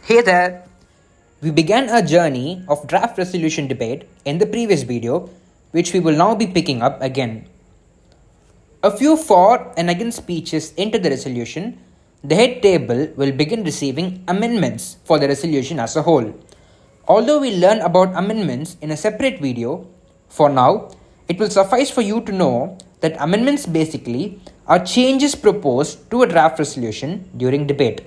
Hey there! We began our journey of draft resolution debate in the previous video, which we will now be picking up again. A few for and against speeches into the resolution, the head table will begin receiving amendments for the resolution as a whole. Although we learn about amendments in a separate video, for now, it will suffice for you to know that amendments basically are changes proposed to a draft resolution during debate.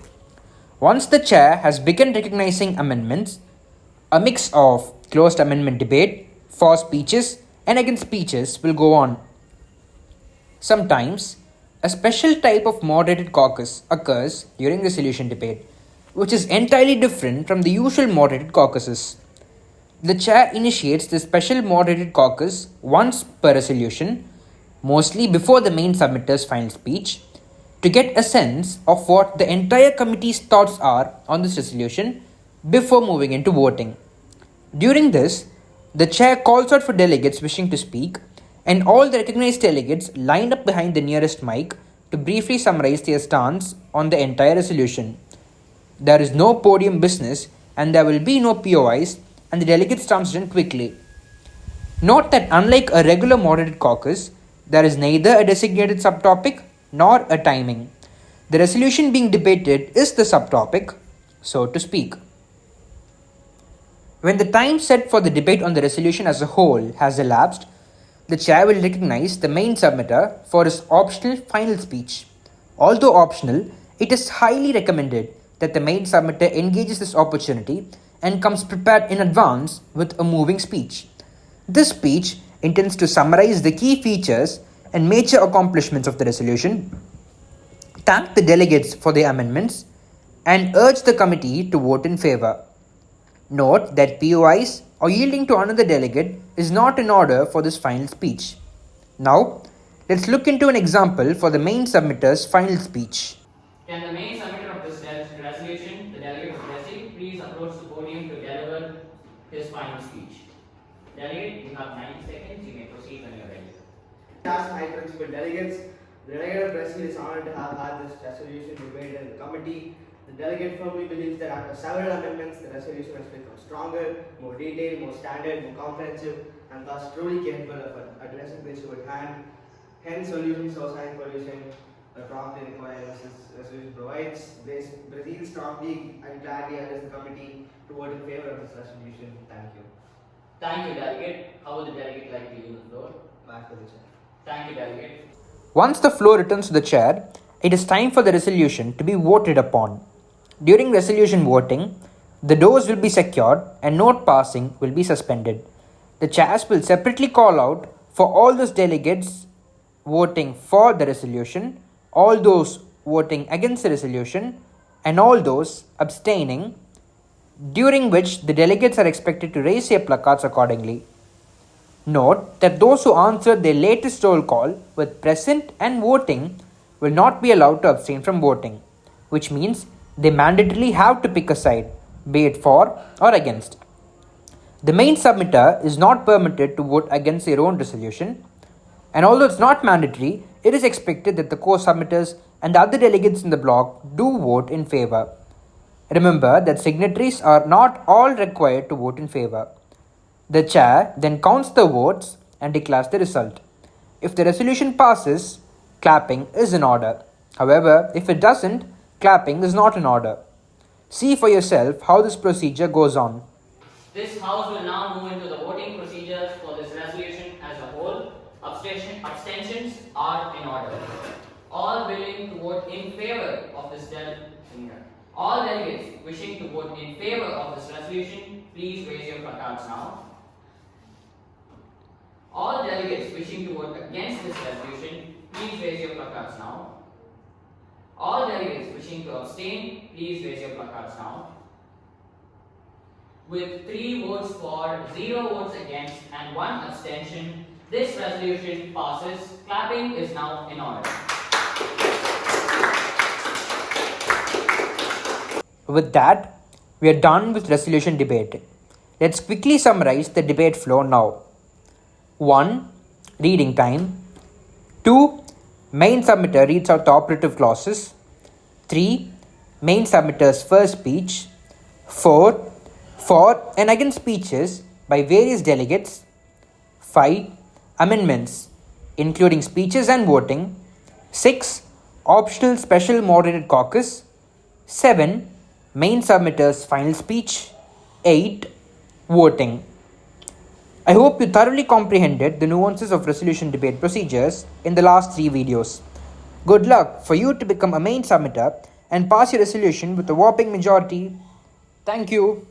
Once the chair has begun recognizing amendments, a mix of closed amendment debate, for speeches, and against speeches will go on. Sometimes, a special type of moderated caucus occurs during resolution debate, which is entirely different from the usual moderated caucuses. The chair initiates the special moderated caucus once per resolution, mostly before the main submitter's final speech, to get a sense of what the entire committee's thoughts are on this resolution before moving into voting. During this, the chair calls out for delegates wishing to speak, and all the recognized delegates line up behind the nearest mic to briefly summarize their stance on the entire resolution. There is no podium business and there will be no POIs, and the delegates transition quickly. Note that unlike a regular moderated caucus, there is neither a designated subtopic nor a timing. The resolution being debated is the subtopic, so to speak. When the time set for the debate on the resolution as a whole has elapsed, the chair will recognize the main submitter for his optional final speech. Although optional, it is highly recommended that the main submitter engages this opportunity and comes prepared in advance with a moving speech. This speech intends to summarize the key features and major accomplishments of the resolution, thank the delegates for their amendments, and urge the committee to vote in favor. Note that POIs or yielding to another delegate is not in order for this final speech. Now, let's look into an example for the main submitter's final speech. Can the main submitter of this resolution, the delegate of Delegate, please approach the podium to deliver his final speech? Delegate, you have 90 seconds. You may proceed when you are ready. High principal delegates, the delegate of Brazil is honored to have had this resolution debated in the committee. The delegate firmly believes that after several amendments, the resolution has become stronger, more detailed, more standard, more comprehensive, and thus truly capable of addressing the issue at hand. Hence, solutions so sign pollution promptly required this resolution provides. Brazil strongly and gladly urges the committee to vote in favor of this resolution. Thank you. Thank you, Delegate. How would the delegate like to use the floor? Back to the chair. Thank you, Delegate. Once the floor returns to the chair, it is time for the resolution to be voted upon. During resolution voting, the doors will be secured and note passing will be suspended. The chairs will separately call out for all those delegates voting for the resolution, all those voting against the resolution, and all those abstaining, during which the delegates are expected to raise their placards accordingly. Note that those who answered their latest roll call with present and voting will not be allowed to abstain from voting, which means they mandatorily have to pick a side, be it for or against. The main submitter is not permitted to vote against their own resolution, and although it's not mandatory, it is expected that the co-submitters and the other delegates in the block do vote in favor. Remember that signatories are not all required to vote in favor. The chair then counts the votes and declares the result. If the resolution passes, clapping is in order. However, if it doesn't, clapping is not in order. See for yourself how this procedure goes on. This House will now move into the voting procedures for this resolution as a whole. Abstentions are in order. All willing to vote in favor of this all delegates wishing to vote in favor of this resolution, please raise your placards now. All delegates wishing to vote against this resolution, please raise your placards now. All delegates wishing to abstain, please raise your placards now. With 3 votes for, 0 votes against, and 1 abstention, this resolution passes. Clapping is now in order. With that, we are done with resolution debate. Let's quickly summarize the debate flow now. 1. Reading time. 2. Main submitter reads out the operative clauses. 3. Main submitter's first speech. 4. For and against speeches by various delegates. 5. Amendments, including speeches and voting. 6. Optional special moderated caucus. 7. Main submitter's final speech. 8. Voting. I hope you thoroughly comprehended the nuances of resolution debate procedures in the last 3 videos. Good luck for you to become a main submitter and pass your resolution with a whopping majority. Thank you.